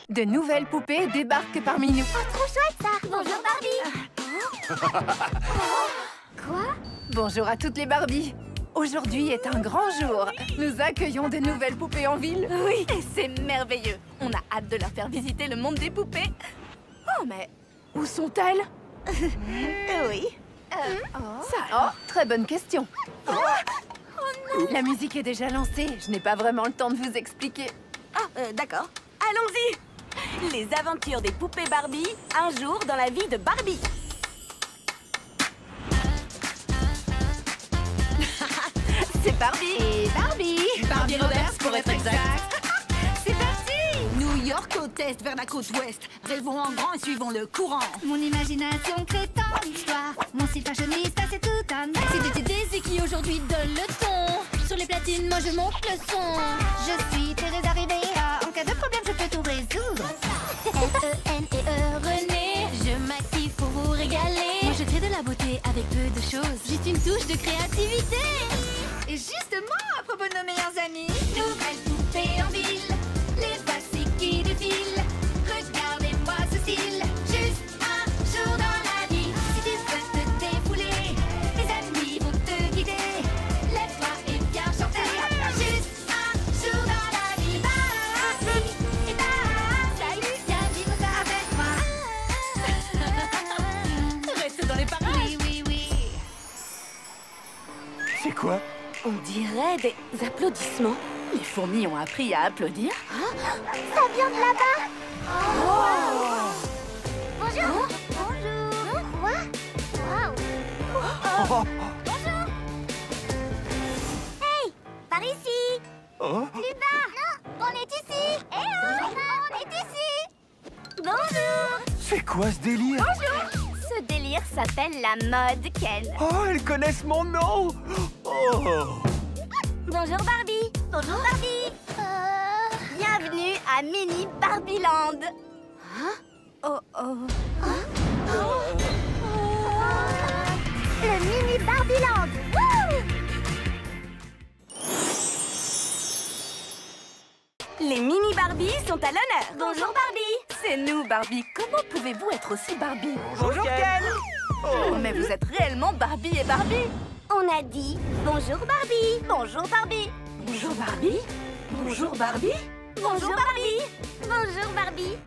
De nouvelles poupées débarquent parmi nous. Oh, trop chouette ça! Bonjour Barbie! Quoi? Bonjour à toutes les Barbies. Aujourd'hui est un grand jour. Nous accueillons de nouvelles poupées en ville. Oui, et c'est merveilleux. On a hâte de leur faire visiter le monde des poupées. Oh, mais où sont-elles? Oui. Très bonne question. La musique est déjà lancée. Je n'ai pas vraiment le temps de vous expliquer. D'accord. Allons-y. Les aventures des poupées Barbie, un jour dans la vie de Barbie. C'est Barbie. Et Barbie. Barbie Roberts pour être exact. C'est parti! New York côte est vers la côte ouest. Rêvons en grand et suivons le courant. Mon imagination crée tant d'histoires. Mon style fashionista, c'est tout un art. C'est de tes désirs qui aujourd'hui donne le ton. Sur les platines, moi je monte le son. Je suis Thérèse Rivera. En cas de problème, je peux tout résoudre. F-E-N-E-E, René. Je m'active pour vous régaler. Moi je crée de la beauté avec peu de choses. Juste une touche de créativité. Et justement, à propos de nos meilleurs amis, Nouvelles poupées en ville. Les voici qui défilent. Regardez-moi ce style. Juste un jour dans la vie. Si tu veux te défouler, tes amis vont te guider. Lève-toi et viens chanter. Juste un jour dans la vie. Barbie et salut, viens vivre ça avec moi. Reste dans les parages. Oui, oui, oui. C'est quoi? On dirait des applaudissements. Les fourmis ont appris à applaudir. Ça vient de là-bas. Bonjour. Bonjour. Quoi? Waouh. Oh, Hey, par ici. oh. Plus bas. Non, on est ici. Eh oh, on est ici. Bonjour. C'est quoi ce délire? Ce délire s'appelle la mode, Ken. Oh, elles connaissent mon nom! Oh! Bonjour Barbie. Bonjour Barbie. Bienvenue à Mini Barbieland. Oh oh. Le mini Barbieland. Wouh! Les mini Barbie sont à l'honneur. Bonjour Barbie. C'est nous, Barbie. Comment pouvez-vous être aussi Barbie? Bonjour, Ken! Oh, mais vous êtes réellement Barbie et Barbie. On a dit bonjour Barbie. Bonjour Barbie. Bonjour Barbie. Bonjour Barbie. Bonjour Barbie. Bonjour Barbie.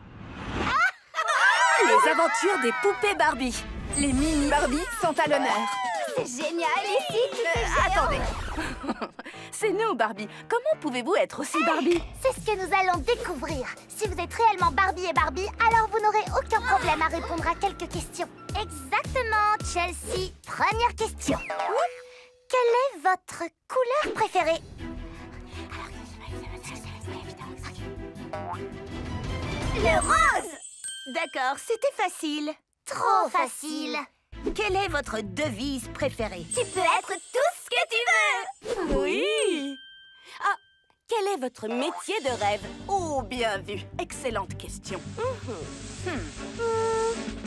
Les aventures des poupées Barbie. Les mini Barbies sont à l'honneur. C'est génial ici. Attendez. C'est nous, Barbie. Comment pouvez-vous être aussi Barbie? C'est ce que nous allons découvrir. Si vous êtes réellement Barbie et Barbie, alors vous n'aurez aucun problème à répondre à quelques questions. Exactement, Chelsea. Première question. Quelle est votre couleur préférée? Le rose. D'accord, c'était facile. Trop facile. Quelle est votre devise préférée? Tu peux être tout ce que tu veux. Oui. Ah, quel est votre métier de rêve? Oh, bien vu. Excellente question.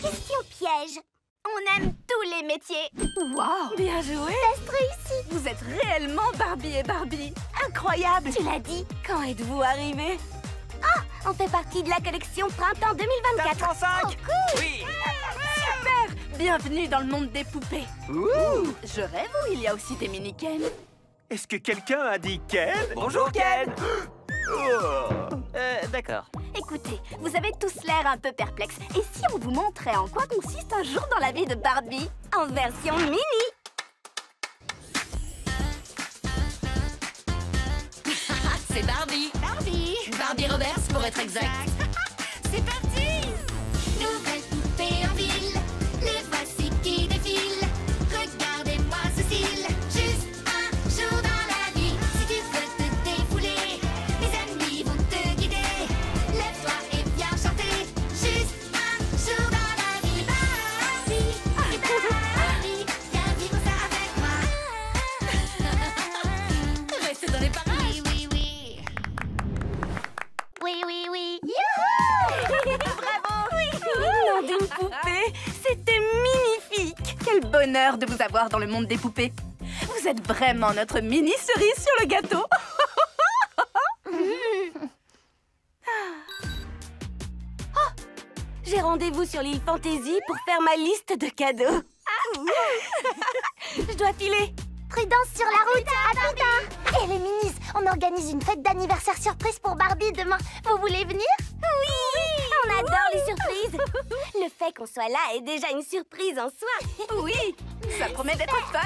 Question piège. On aime tous les métiers. Wow, bien joué. Test réussi. Vous êtes réellement Barbie et Barbie. Incroyable. Tu l'as dit. Quand êtes-vous arrivés? On fait partie de la collection Printemps 2024. 405! Oh, cool. Oui! Super. Bienvenue dans le monde des poupées. Ouh! Je rêve ou il y a aussi des mini-Ken? Est-ce que quelqu'un a dit Ken? Bonjour, Ken! Oh. D'accord. Écoutez, vous avez tous l'air un peu perplexes. Et si on vous montrait en quoi consiste un jour dans la vie de Barbie en version mini? c'est Barbie. Barbie. Barbie Roberts pour être exact. C'est parti! Nouvelles poupées en ville. Les voici qui défilent. Regardez-moi ce style. Juste un jour dans la vie. Si tu veux te défouler, tes amis vont te guider. Lève-toi et viens chanter. Juste un jour dans la vie. Barbie et Barbie. Viens vivre ça avec moi. Restez dans les parages. Oui, oui, oui. Oui, oui, oui. Bravo! Oui! Nom d'une poupée, c'était magnifique! Quel bonheur de vous avoir dans le monde des poupées! Vous êtes vraiment notre mini cerise sur le gâteau! J'ai rendez-vous sur l'île Fantasy pour faire ma liste de cadeaux. Je dois filer. Prudence sur la route, à plus tard. Et les minis, on organise une fête d'anniversaire surprise pour Barbie demain. Vous voulez venir? Oui, on adore les surprises. Le fait qu'on soit là est déjà une surprise en soi. Oui, ça promet d'être fun.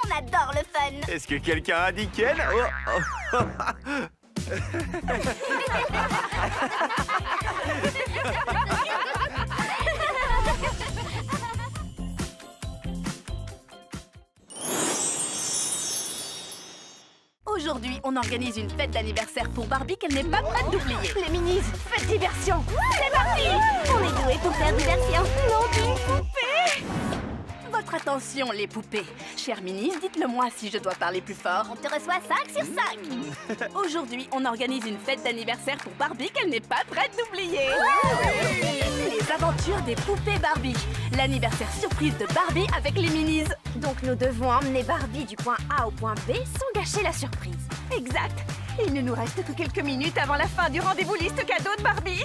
On adore le fun. Est-ce que quelqu'un a dit Ken? Aujourd'hui, on organise une fête d'anniversaire pour Barbie qu'elle n'est pas prête d'oublier. Les minis, faites diversion. C'est parti! On est doués pour faire diversion. Non d'une poupée! Votre attention, les poupées. Chère Minis, dites-le-moi si je dois parler plus fort. On te reçoit 5 sur 5. Aujourd'hui, on organise une fête d'anniversaire pour Barbie qu'elle n'est pas prête d'oublier. Les aventures des poupées Barbie. L'anniversaire surprise de Barbie avec les Minis. Donc nous devons emmener Barbie du point A au point B sans gâcher la surprise. Exact. Il ne nous reste que quelques minutes avant la fin du rendez-vous liste cadeau de Barbie.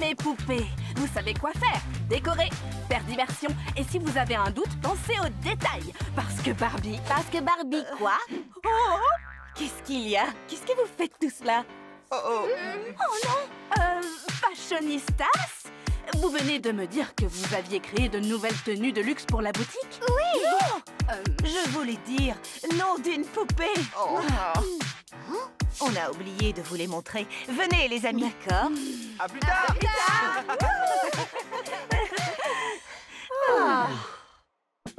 Mes poupées, vous savez quoi faire. Décorer, faire diversion. Et si vous avez un doute, pensez aux détails. Parce que Barbie... Parce que Barbie, quoi? Oh! Qu'est-ce qu'il y a? Qu'est-ce que vous faites tout cela? Oh non! Fashionistas? Vous venez de me dire que vous aviez créé de nouvelles tenues de luxe pour la boutique? Oui! Non! Je voulais dire, nom d'une poupée! On a oublié de vous les montrer. Venez, les amis. D'accord. À plus tard.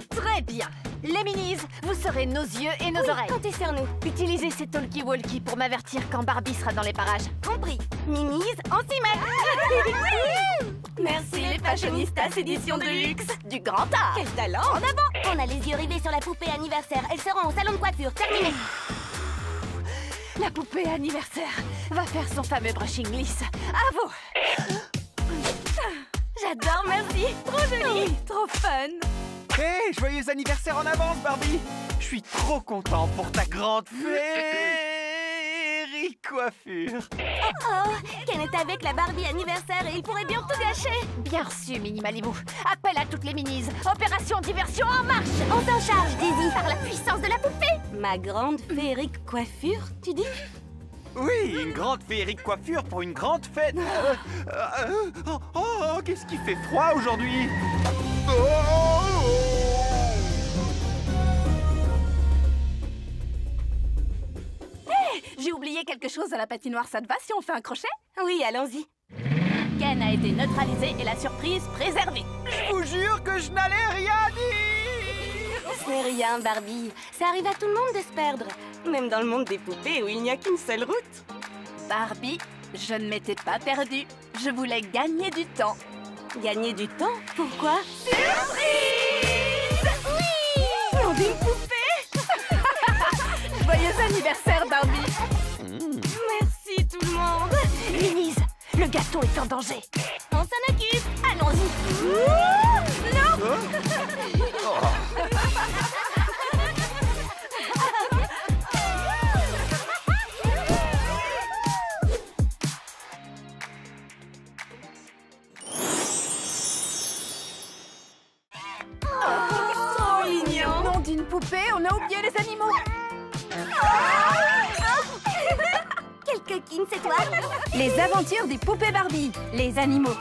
Très bien. Les minis, vous serez nos yeux et nos oreilles. Comptez sur nous. Utilisez ces talkie-walkie pour m'avertir quand Barbie sera dans les parages. Compris. Minis, on s'y met. Merci les Fashionistas édition de luxe du grand art. Quel talent! En avant. On a les yeux rivés sur la poupée anniversaire. Elles seront au salon de coiffure. Terminé. La poupée anniversaire va faire son fameux brushing lisse. À vous. J'adore, merci. Trop joli. Oui, trop fun. Hé, joyeux anniversaire en avance, Barbie. Je suis trop content pour ta grande féerie coiffure. Oh, Ken est avec la Barbie anniversaire et il pourrait bien tout gâcher. Bien reçu, Mini Malibu. Appel à toutes les minis. Opération diversion en marche. On s'en charge, Daisy, par la puissance de la poupée. Ma grande féerique coiffure, tu dis? Oui, une grande féerique coiffure pour une grande fête. Qu'est-ce qui fait froid aujourd'hui? J'ai oublié quelque chose à la patinoire, ça te va si on fait un crochet? Oui, allons-y. Ken a été neutralisé et la surprise préservée. Je vous jure que je n'allais rien dire. Ce n'est rien, Barbie. Ça arrive à tout le monde de se perdre. Même dans le monde des poupées où il n'y a qu'une seule route. Barbie, je ne m'étais pas perdue. Je voulais gagner du temps. Gagner du temps? Pourquoi? Surprise! Oui! Nom d'une poupée! Joyeux anniversaire, Barbie! Merci tout le monde. Minis, le gâteau est en danger. On s'en occupe. Allons-y. Non! Trop mignon! Nom d'une poupée, on a oublié les animaux! Quelle coquine, c'est toi? Les aventures des poupées Barbie, les animaux.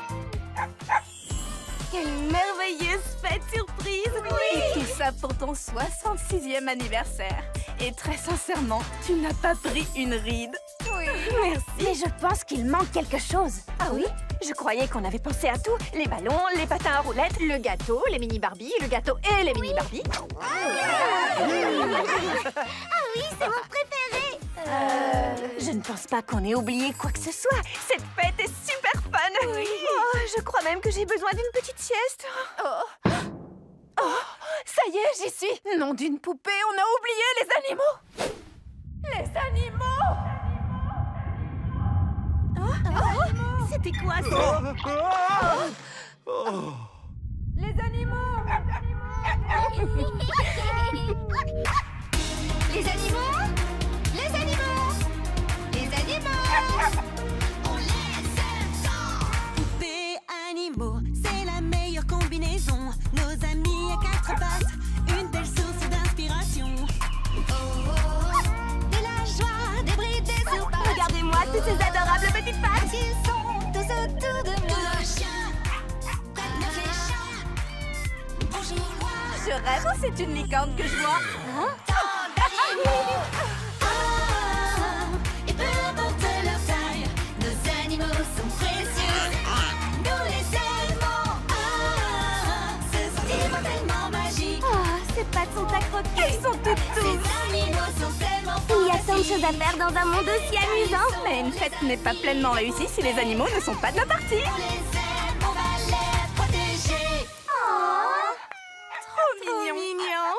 Quelle merveilleuse fête surprise. Et tout ça pour ton 66e anniversaire. Et très sincèrement, tu n'as pas pris une ride. Oui. Merci. Mais je pense qu'il manque quelque chose. Ah oui? Je croyais qu'on avait pensé à tout. Les ballons, les patins à roulettes, le gâteau, les mini Barbie, le gâteau et les mini Barbie. Ah oui, c'est mon préféré. Je ne pense pas qu'on ait oublié quoi que ce soit. Cette fête est super fun. Oui. Oh, je crois même que j'ai besoin d'une petite sieste. Oh, ça y est, j'y suis. Nom d'une poupée, on a oublié les animaux. Les animaux. C'était quoi ça? Les animaux. Les animaux! Les animaux! Les animaux! petites pattes. Ils sont tous autour de moi. Donne-moi les chats. Bonjour, moi. Je rêve, c'est une licorne que je vois. Tant d'animaux. Et peu importe leur taille, nos animaux sont précieux. Nous les aimons. Ce sont immortellement magiques. Oh, ces pattes sont à croquer. Ils sont toutes Ces douces. animaux sont tellement Il y a tant de choses à faire dans un monde aussi amusant. Mais une fête n'est pas pleinement réussie si les animaux ne sont pas de la partie. On les aime, on va les protéger. Trop mignon.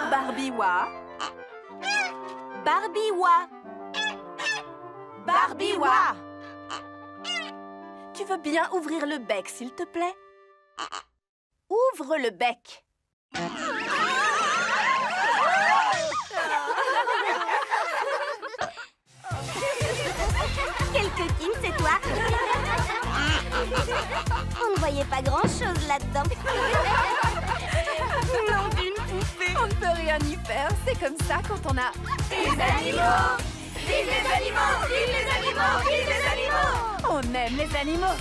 Barbie-wa. Barbie-wa. Barbie-wa. Tu veux bien ouvrir le bec, s'il te plaît? Ouvre le bec. Quelle coquine, c'est toi. On ne voyait pas grand-chose là-dedans. Non, d'une poupée. On ne peut rien y faire. C'est comme ça quand on a Les animaux. Vive les animaux. Vive les animaux. Vive les animaux. On aime les animaux.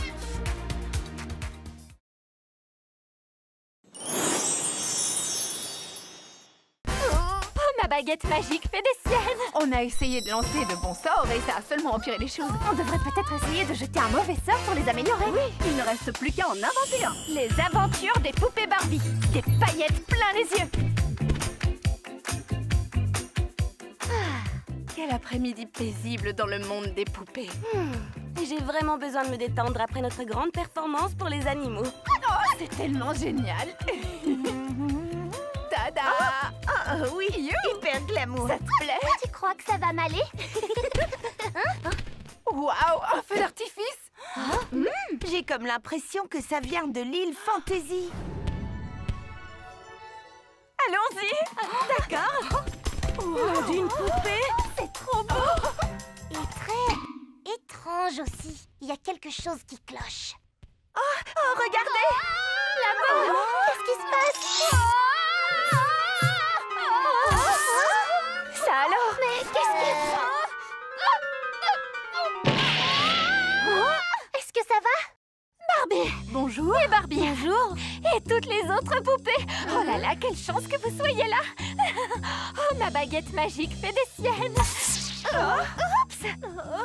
Oh, ma baguette magique fait des siennes. On a essayé de lancer de bons sorts et ça a seulement empiré les choses. On devrait peut-être essayer de jeter un mauvais sort pour les améliorer. Oui, il ne reste plus qu'à en inventer un. Les aventures des poupées Barbie. Des paillettes plein les yeux. Quel après-midi paisible dans le monde des poupées. J'ai vraiment besoin de me détendre après notre grande performance pour les animaux. Oh, c'est tellement génial. Tada. Oui, Hyper glamour. ça te plaît? Tu crois que ça va m'aller? Waouh, un feu d'artifice. J'ai comme l'impression que ça vient de l'île Fantasy. Allons-y. D'accord. Oh, d'une poupée. C'est trop beau. Et très étrange aussi. Il y a quelque chose qui cloche. Oh, regardez. Là-bas. Qu'est-ce qui se passe? Ça alors? Mais qu'est-ce que... Est-ce que ça va? Barbie. Bonjour. Et Barbie. Bonjour. Et toutes les autres poupées. Oh là là, quelle chance que vous soyez là. Oh, ma baguette magique fait des siennes. Oups.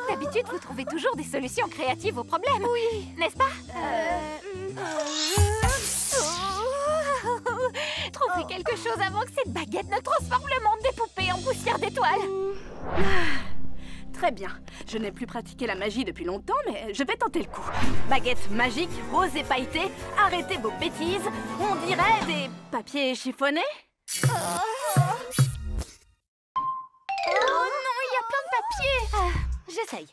D'habitude, vous trouvez toujours des solutions créatives aux problèmes. Oui. N'est-ce pas? Trouvez quelque chose avant que cette baguette ne transforme le monde des poupées en poussière d'étoiles. Très bien. Je n'ai plus pratiqué la magie depuis longtemps, mais je vais tenter le coup. Baguette magique, rose et pailletée, arrêtez vos bêtises. On dirait des papiers chiffonnés. Oh non, il y a plein de papiers. J'essaye.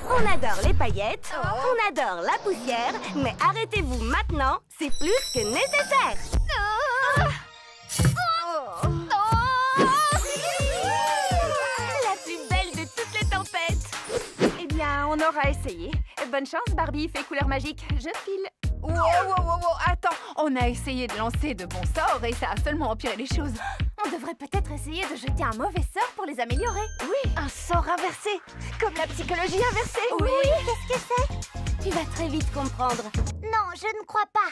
On adore les paillettes, on adore la poussière, mais arrêtez-vous maintenant, c'est plus que nécessaire. La plus belle de toutes les tempêtes. Eh bien, on aura essayé. Bonne chance, Barbie, fait couleur magique. Je file. Wow, attends. On a essayé de lancer de bons sorts et ça a seulement empiré les choses. On devrait peut-être essayer de jeter un mauvais sort pour les améliorer. Oui, un sort inversé, comme la psychologie inversée. Oui, qu'est-ce que c'est? Tu vas très vite comprendre. Non, je ne crois pas.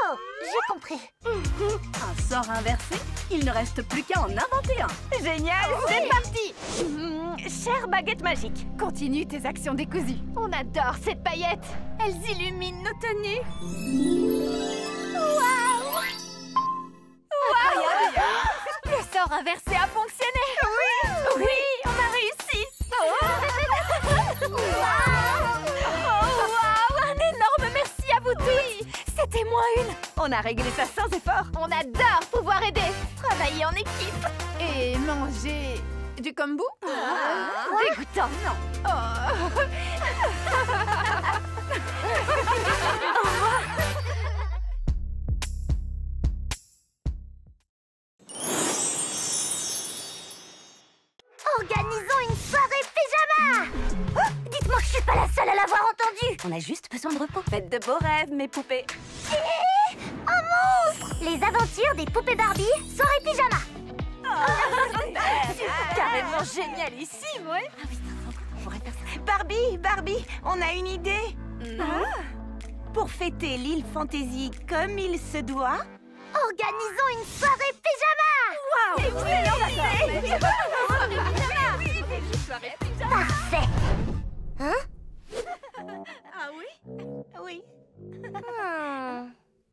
Oh, j'ai compris. Un sort inversé, il ne reste plus qu'à en inventer un. Génial, c'est parti. Chère baguette magique, continue tes actions décousues. On adore ces paillettes. Elles illuminent nos tenues. Le sort inversé a fonctionné. Oui, on a réussi. Waouh, un énorme merci à vous tous. C'était moi une. On a réglé ça sans effort. On adore pouvoir aider. Travailler en équipe. Et manger du kombu. Dégoûtant. Non. Organisons une soirée pyjama. Dites-moi que je suis pas la seule à l'avoir entendu. On a juste besoin de repos. Faites de beaux rêves, mes poupées. Un monstre. Les aventures des poupées Barbie, soirée pyjama. Super. tellement génialissime, ouais. Ah oui, on pourrait faire ça. Barbie, on a une idée. Pour fêter l'île Fantaisie comme il se doit, Organisons une soirée pyjama. Parfait. Hein? Ah oui? Oui.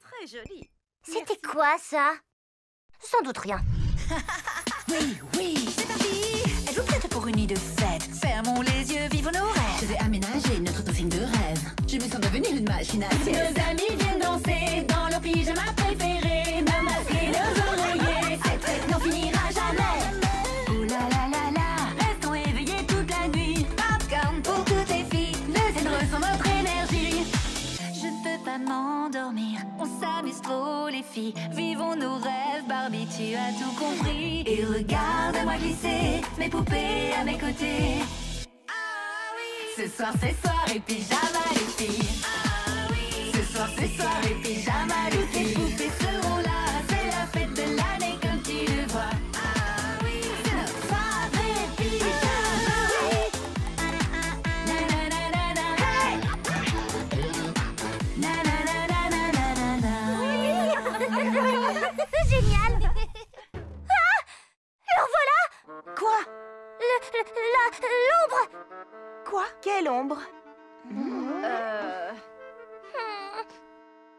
Très joli. C'était quoi, ça? Sans doute rien. Oui, c'est parti. Êtes-vous prête pour une nuit de fête? Fermons les yeux, vivons nos rêves. Je vais aménager notre piscine de rêve. Je me sens devenir une machine à sieste. Nos amis viennent danser dans leur pyjama préféré. Nos masques et nos oreillers. Cette fête n'en finira jamais. Ouh là là là là, restons éveillés toute la nuit. Popcorn pour toutes les filles. Le zen ressent notre énergie. Je ne peux pas m'endormir. On s'amuse trop les filles. Vivons nos rêves, Barbie, tu as tout compris. Et regarde-moi glisser, mes poupées à mes côtés. Ah oui. Ce soir c'est soirée pyjama les filles. Ah oui. Ce soir c'est soirée pyjama les filles. Toutes les poupées seront là, c'est la fête de l'année comme tu le vois. Ah oui. C'est notre soirée pyjama. Na na na na na. Na na na na na na na. Génial. Ah! Le voilà! Quoi? L'ombre! Quoi? Quelle ombre?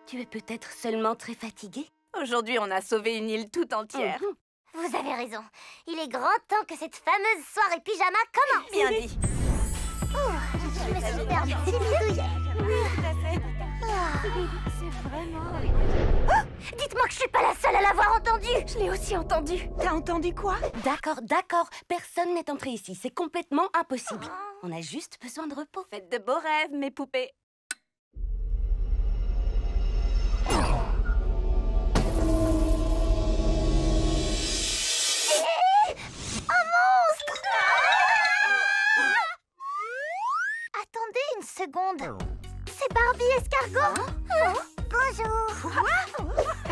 Tu es peut-être seulement très fatiguée? Aujourd'hui, on a sauvé une île tout entière. Vous avez raison. Il est grand temps que cette fameuse soirée pyjama commence. Bien dit. Je me suis perdue. C'est bidouille. C'est vraiment... Dites-moi que je suis pas la seule à l'avoir entendu. Je l'ai aussi entendu. T'as entendu quoi? D'accord. Personne n'est entré ici. C'est complètement impossible. On a juste besoin de repos. Faites de beaux rêves, mes poupées. Un monstre! Attendez une seconde. C'est Barbie Escargot. Bonjour.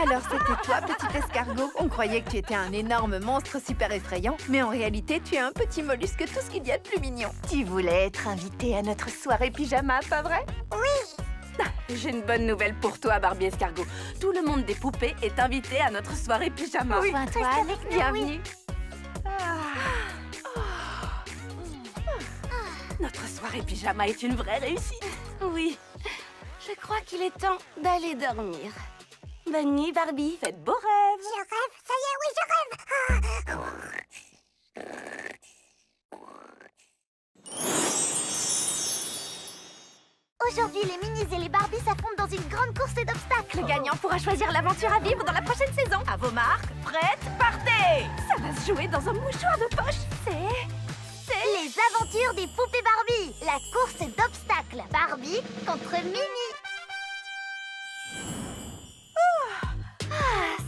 Alors c'était toi, petit escargot. On croyait que tu étais un énorme monstre super effrayant, mais en réalité, tu es un petit mollusque, tout ce qu'il y a de plus mignon. Tu voulais être invitée à notre soirée pyjama, pas vrai? J'ai une bonne nouvelle pour toi, Barbie Escargot. Tout le monde des poupées est invité à notre soirée pyjama. Oui, reste avec nous, bienvenue. Notre soirée pyjama est une vraie réussite. Oui, je crois qu'il est temps d'aller dormir. Bonne nuit, Barbie. Faites beaux rêves. Je rêve, ça y est, oui, je rêve. Aujourd'hui, les Minis et les Barbies s'affrontent dans une grande course d'obstacles. Le gagnant pourra choisir l'aventure à vivre dans la prochaine saison. À vos marques, prêtes, partez. Ça va se jouer dans un mouchoir de poche. C'est Les aventures des poupées Barbie. La course d'obstacles. Barbie contre Mini.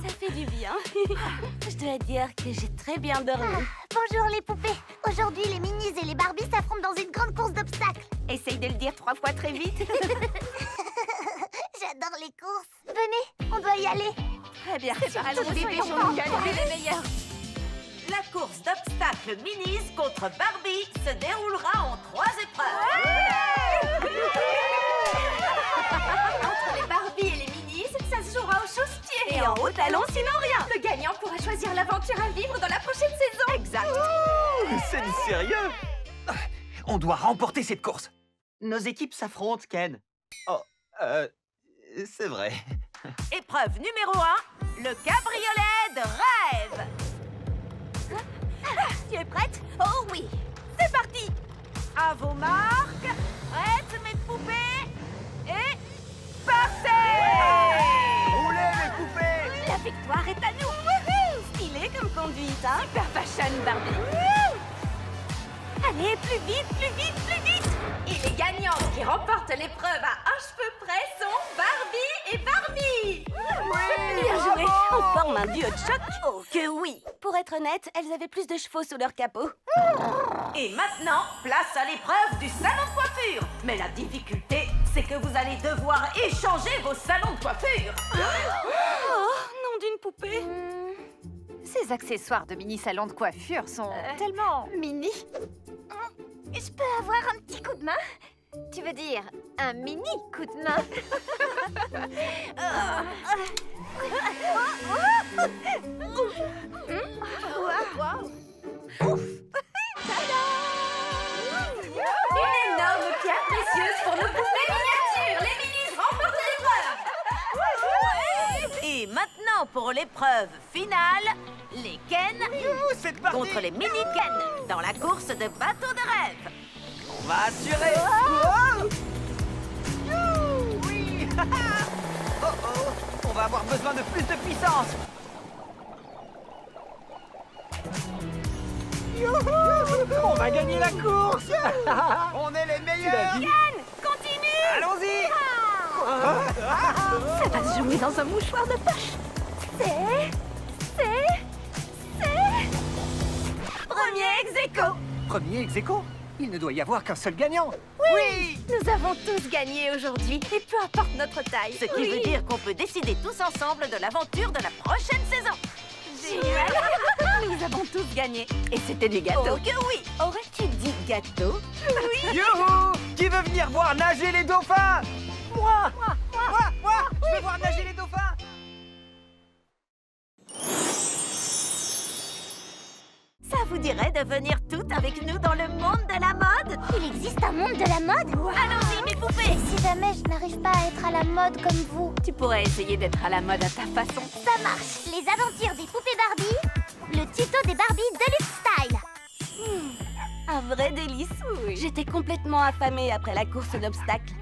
Ça fait du bien. Je dois dire que j'ai très bien dormi. Bonjour les poupées. Aujourd'hui, les Minis et les Barbies s'affrontent dans une grande course d'obstacles. Essaye de le dire 3 fois très vite. J'adore les courses. Venez, on doit y aller. Très bien. Allons, dépêchons-nous, les meilleurs. La course d'obstacles Minis contre Barbie se déroulera en 3 épreuves. entre les Barbies et les Minis, ça se jouera au chausse-pied. Et en haut talon, sinon rien. Le gagnant pourra choisir l'aventure à vivre dans la prochaine saison. Exact. C'est du sérieux? On doit remporter cette course. Nos équipes s'affrontent, Ken. Oh, c'est vrai. Épreuve numéro 1, le cabriolet de rêve. Tu es prête? Oh oui. C'est parti. À vos marques. Prêtes, mes poupées? Et partez! Roulez, les poupées! La victoire est à nous. Stylé comme conduite, hein? Super fashion, Barbie. Allez, plus vite, plus vite, plus vite! Et les gagnantes qui remportent l'épreuve à un cheveu près sont Barbie et Barbie! Bien joué. On forme un duo de choc. Oh que oui. Pour être honnête, elles avaient plus de chevaux sous leur capot. Et maintenant, place à l'épreuve du salon de coiffure. Mais la difficulté, c'est que vous allez devoir échanger vos salons de coiffure. Oh, nom d'une poupée. C'est Les accessoires de mini-salon de coiffure sont tellement mini. Je peux avoir un petit coup de main? Tu veux dire un mini coup de main? Une énorme pierre précieuse pour nos poupées miniatures. Les minis remportent l'épreuve. Et maintenant pour l'épreuve finale, les Ken C'est parti. contre les mini Ken dans la course de bateau de rêve. On va assurer. Oh. Youhou, oui. Oh oh. On va avoir besoin de plus de puissance. Youhou. On va gagner la course. On est les meilleurs. Ken, continue. Allons-y. Ça va se jouer dans un mouchoir de poche. Premier ex-aequo. Premier ex-aequo. Il ne doit y avoir qu'un seul gagnant. Oui. Nous avons tous gagné aujourd'hui, et peu importe notre taille. Ce qui veut dire qu'on peut décider tous ensemble de l'aventure de la prochaine saison. Génial. Nous avons tous gagné. Et c'était du gâteau. Oh que oui. Aurais-tu dit gâteau? Oui. Youhou. Qui veut venir voir nager les dauphins? Moi. Je veux voir nager les dauphins. Ça vous dirait de venir toutes avec nous dans le monde de la mode? Il existe un monde de la mode? Allons-y, mes poupées. Si jamais je n'arrive pas à être à la mode comme vous, Tu pourrais essayer d'être à la mode à ta façon. ça marche. Les aventures des poupées Barbie, le tuto des Barbie Deluxe Style. Un vrai délice. Oui. J'étais complètement affamée après la course d'obstacles.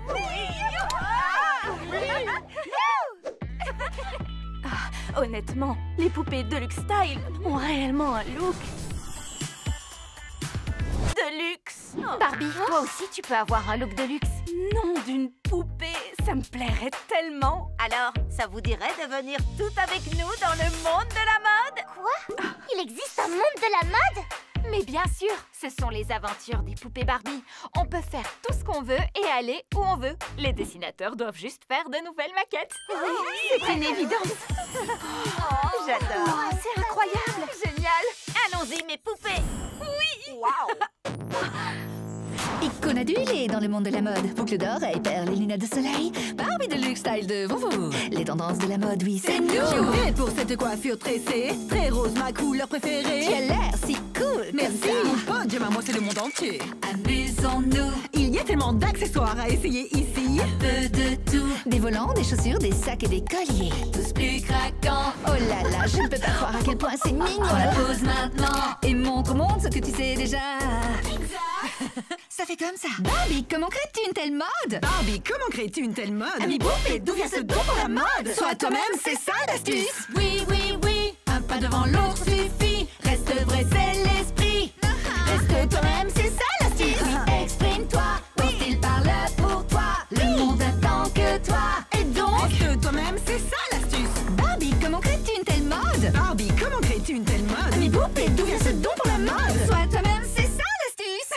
Honnêtement, les poupées Deluxe Style ont réellement un look de luxe. Barbie, toi aussi tu peux avoir un look de luxe. Nom d'une poupée, ça me plairait tellement. Alors, ça vous dirait de venir toutes avec nous dans le monde de la mode? Quoi? Il existe un monde de la mode? Mais bien sûr, ce sont les aventures des poupées Barbie. On peut faire tout ce qu'on veut et aller où on veut. Les dessinateurs doivent juste faire de nouvelles maquettes. C'est une évidence. J'adore. Oh, c'est incroyable. Génial. Allons-y, mes poupées. Icône adulée dans le monde de la mode. Boucle d'oreilles, perles et lunettes de soleil. Barbie Deluxe Style devant vous. Les tendances de la mode, oui, c'est nous. J'ai opté pour cette coiffure tressée. Très rose, ma couleur préférée. Tu as l'air si cool. Merci. Mon podium à moi, c'est le monde entier. Amusons-nous. Il y a tellement d'accessoires à essayer ici. Un peu de tout. Des volants, des chaussures, des sacs et des colliers. Tous plus craquants. Oh là là, je ne peux pas croire à quel point c'est mignon. On la pose maintenant. Et montre au monde ce que tu sais déjà. Ça fait comme ça. Barbie, comment crées-tu une telle mode? Barbie, comment crées-tu une telle mode? Ami poupée, d'où vient ce don pour la mode? Sois toi-même, c'est ça l'astuce. Oui, oui, oui. Un pas devant l'autre suffit. Reste vrai, c'est l'esprit. Reste toi-même, c'est ça l'astuce. Exprime-toi. Ton style parle pour toi. Le monde attend que toi. Et donc, Reste toi-même, c'est ça l'astuce. Barbie, comment crées-tu une telle mode? Barbie, comment crées-tu une telle mode? Ami poupée, d'où vient ce don pour la mode? Sois toi-même, c'est ça l'astuce.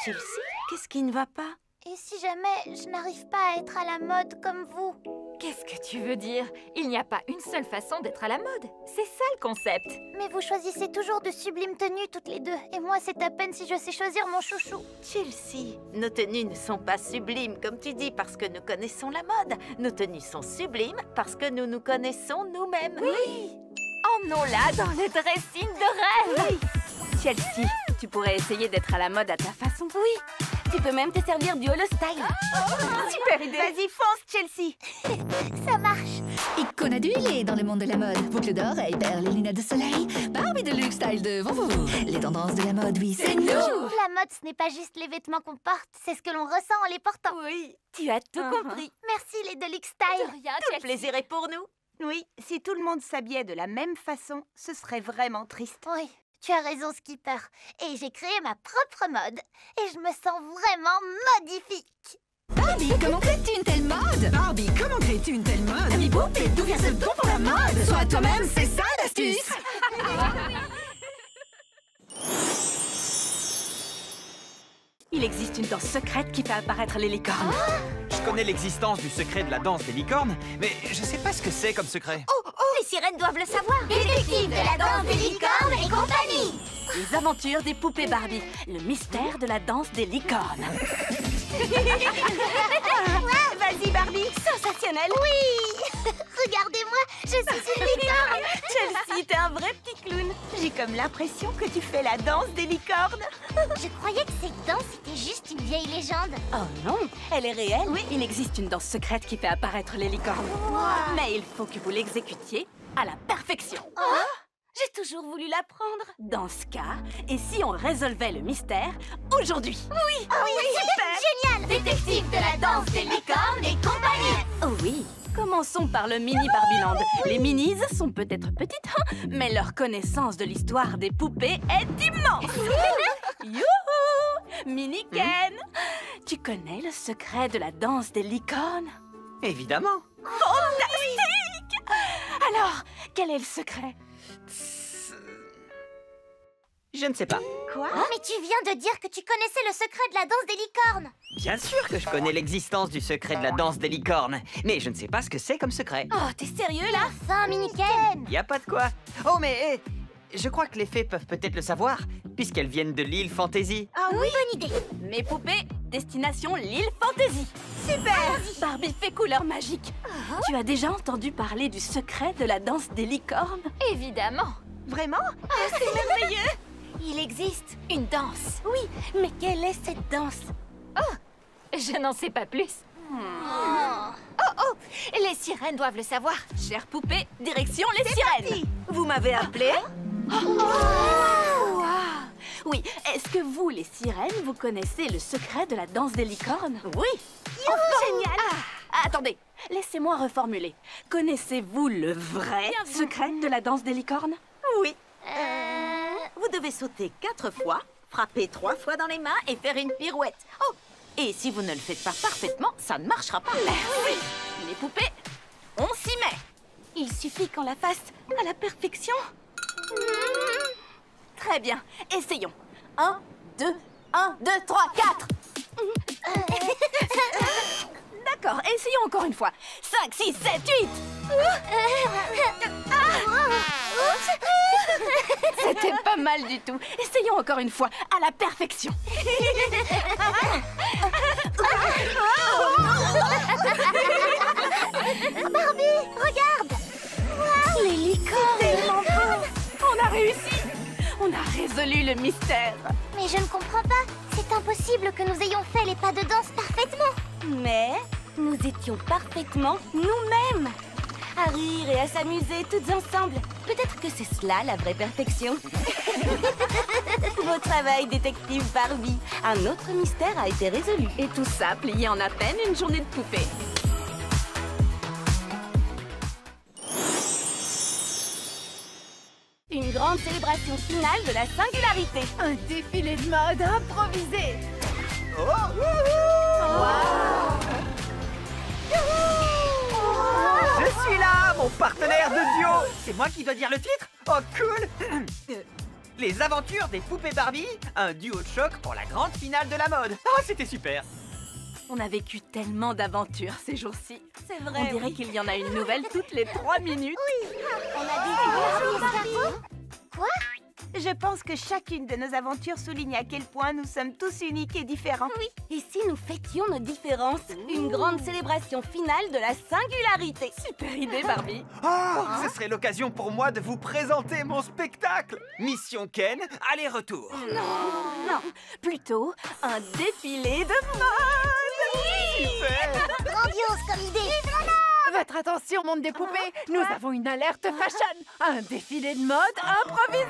Chelsea, qu'est-ce qui ne va pas? Et si jamais je n'arrive pas à être à la mode comme vous? Qu'est-ce que tu veux dire? Il n'y a pas une seule façon d'être à la mode. C'est ça le concept. Mais vous choisissez toujours de sublimes tenues toutes les deux. Et moi, c'est à peine si je sais choisir mon chouchou. Chelsea, nos tenues ne sont pas sublimes, comme tu dis, parce que nous connaissons la mode. Nos tenues sont sublimes parce que nous nous connaissons nous-mêmes. Oui. Emmenons-la dans le dressing de rêve. Chelsea, tu pourrais essayer d'être à la mode à ta façon. Oui, tu peux même te servir du Holo Style. Super idée. Vas-y, fonce, Chelsea. Ça marche. Icône adulée dans le monde de la mode. Boucle d'oreilles, perles et lunettes de soleil. Barbie Deluxe Style devant vous. Les tendances de la mode, oui, c'est nous. La mode, ce n'est pas juste les vêtements qu'on porte, c'est ce que l'on ressent en les portant. Oui, tu as tout compris. Merci les Deluxe Style. Rien, Tout le plaisir est pour nous. Oui, si tout le monde s'habillait de la même façon, ce serait vraiment triste. Oui, tu as raison, Skipper. Et j'ai créé ma propre mode. Et je me sens vraiment modifique. Barbie, comment crées-tu une telle mode? Barbie, comment crées-tu une telle mode? Ami poupée, d'où vient ce don pour la mode? Sois toi-même, c'est ça l'astuce. Il existe une danse secrète qui fait apparaître les licornes. Je connais l'existence du secret de la danse des licornes, mais je sais pas ce que c'est comme secret. Les sirènes doivent le savoir. Détective de la danse des licornes et compagnie. Les aventures des poupées Barbie. Le mystère de la danse des licornes. Vas-y, Barbie, sensationnel. Oui. Regardez-moi, je suis une licorne. Chelsea, t'es un vrai petit clown. J'ai comme l'impression que tu fais la danse des licornes. Je croyais que cette danse était juste une vieille légende. Oh non, elle est réelle. Oui, il existe une danse secrète qui fait apparaître les licornes. Mais il faut que vous l'exécutiez à la perfection. J'ai toujours voulu l'apprendre. Dans ce cas, et si on résolvait le mystère aujourd'hui? Oui, Super. Génial. Détective de la danse des licornes et compagnie. Oh oui. Commençons par le mini Barbieland. Les minis sont peut-être petites, hein, mais leur connaissance de l'histoire des poupées est immense. Youhou! Mini Ken, tu connais le secret de la danse des licornes? Évidemment. Fantastique! Alors, quel est le secret? Je ne sais pas. Quoi? Mais tu viens de dire que tu connaissais le secret de la danse des licornes. Bien sûr que je connais l'existence du secret de la danse des licornes, mais je ne sais pas ce que c'est comme secret. Oh, t'es sérieux là? Enfin, Mini-Ken. Y a pas de quoi. Oh, mais je crois que les fées peuvent peut-être le savoir, puisqu'elles viennent de l'île Fantasy. Ah oui, Bonne idée. Mes poupées, destination l'île Fantasy. super. Barbie fait couleur magique. Tu as déjà entendu parler du secret de la danse des licornes? Évidemment. Vraiment? Il existe une danse. Oui, mais quelle est cette danse? Je n'en sais pas plus. Oh, les sirènes doivent le savoir. Chère poupée, direction les sirènes. Vous m'avez appelé? Oui, est-ce que vous, les sirènes, vous connaissez le secret de la danse des licornes? Oui. Génial. Attendez, laissez-moi reformuler. Connaissez-vous le vrai secret de la danse des licornes? Oui. Vous devez sauter 4 fois, frapper 3 fois dans les mains et faire une pirouette. Oh! Et si vous ne le faites pas parfaitement, ça ne marchera pas. Oui. Les poupées, on s'y met. Il suffit qu'on la fasse à la perfection. Très bien, essayons. 1, 2, 3, 4. D'accord, essayons encore une fois. 5, 6, 7, 8. C'était pas mal du tout. Essayons encore une fois, à la perfection. Barbie, regarde. Les licornes. On a réussi. On a résolu le mystère. Mais je ne comprends pas. C'est impossible que nous ayons fait les pas de danse parfaitement. Mais nous étions parfaitement nous-mêmes. À rire et à s'amuser toutes ensemble. Peut-être que c'est cela la vraie perfection. Beau travail, détective Barbie. Un autre mystère a été résolu. Et tout ça plié en à peine une journée de poupée. Une grande célébration finale de la singularité. Un défilé de mode improvisé. Je suis là, mon partenaire de duo. C'est moi qui dois dire le titre? Oh, cool. Les aventures des poupées Barbie, un duo de choc pour la grande finale de la mode. Oh, c'était super. On a vécu tellement d'aventures ces jours-ci. C'est vrai. On dirait qu'il y en a une nouvelle toutes les 3 minutes. On a des Quoi? Je pense que chacune de nos aventures souligne à quel point nous sommes tous uniques et différents. Oui. Et si nous fêtions nos différences? Une grande célébration finale de la singularité. Super idée, Barbie. Oh, ce serait l'occasion pour moi de vous présenter mon spectacle. Mission Ken, aller-retour. Non, plutôt un défilé de mode. Super. Grandiose comme idée. Votre attention, monde des poupées. Nous avons une alerte fashion. Un défilé de mode improvisé.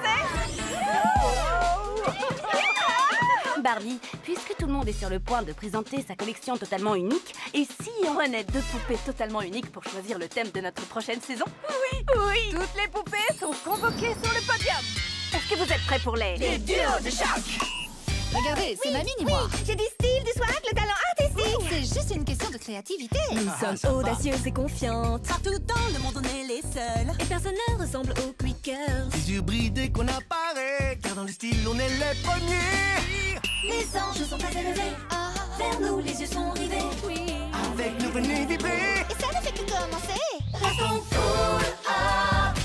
Barbie, puisque tout le monde est sur le point de présenter sa collection totalement unique, et si on prenait 2 poupées totalement uniques pour choisir le thème de notre prochaine saison? Oui. Toutes les poupées sont convoquées sur le podium. Est-ce que vous êtes prêts pour les duos de choc? Regardez, c'est Mamie et moi. J'ai du style, du swag, le talent artistique. C'est juste une question de créativité. Nous sommes audacieuses et confiantes. Partout dans le monde, on est les seuls. Et personne ne ressemble aux Quickers. Les yeux bridés qu'on apparaît, car dans le style, on est les premiers. Les anges sont très élevés. Vers nous, les yeux sont rivés. Avec nous, venez vibrer. Et ça ne fait que commencer. Restons cool.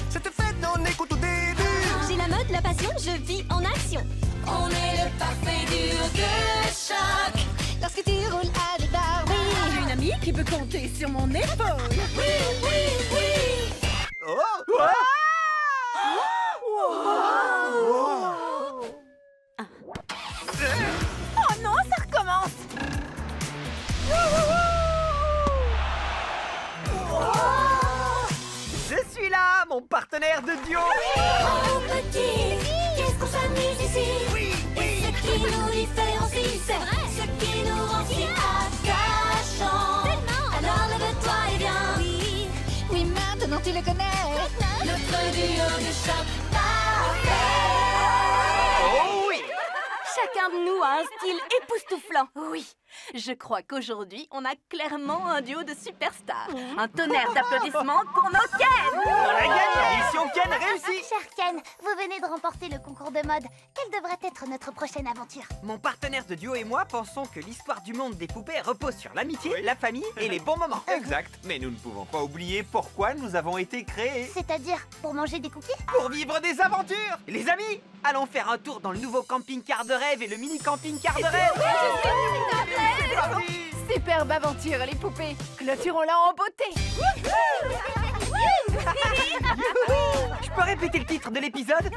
Cette fête n'en est qu'au tout début. J'ai la mode, la passion, je vis en action. On est le parfait duo de choc. Lorsque tu roules avec Barbie. J'ai une amie qui peut compter sur mon épaule. Oui, oui, oui. Oh! Oh non, ça recommence. Je suis là, mon partenaire de duo. Oh petit, qu'est-ce qu'on s'amuse ici. Oui, Et ce qui nous différencie, c'est vrai. Ce qui nous rend si attachants. Alors lève-toi et viens. Oui, oui, maintenant tu le connais. Notre duo de choc parfait. Oh oui! Chacun de nous a un style époustouflant. Oui, je crois qu'aujourd'hui, on a clairement un duo de superstars. Un tonnerre d'applaudissements pour nos Ken. On a gagné! Mission Ken réussie! Cher Ken, vous venez de remporter le concours de mode. Quelle devrait être notre prochaine aventure? Mon partenaire de duo et moi pensons que l'histoire du monde des poupées repose sur l'amitié, la famille et les bons moments. Exact, mais nous ne pouvons pas oublier pourquoi nous avons été créés. C'est-à-dire pour manger des cookies? Pour vivre des aventures! Les amis, allons faire un tour dans le nouveau camping-car de rêve et le mini camping-car de rêve! C'est parti! Superbe aventure, les poupées. Clôturons-la en beauté. Je peux répéter le titre de l'épisode?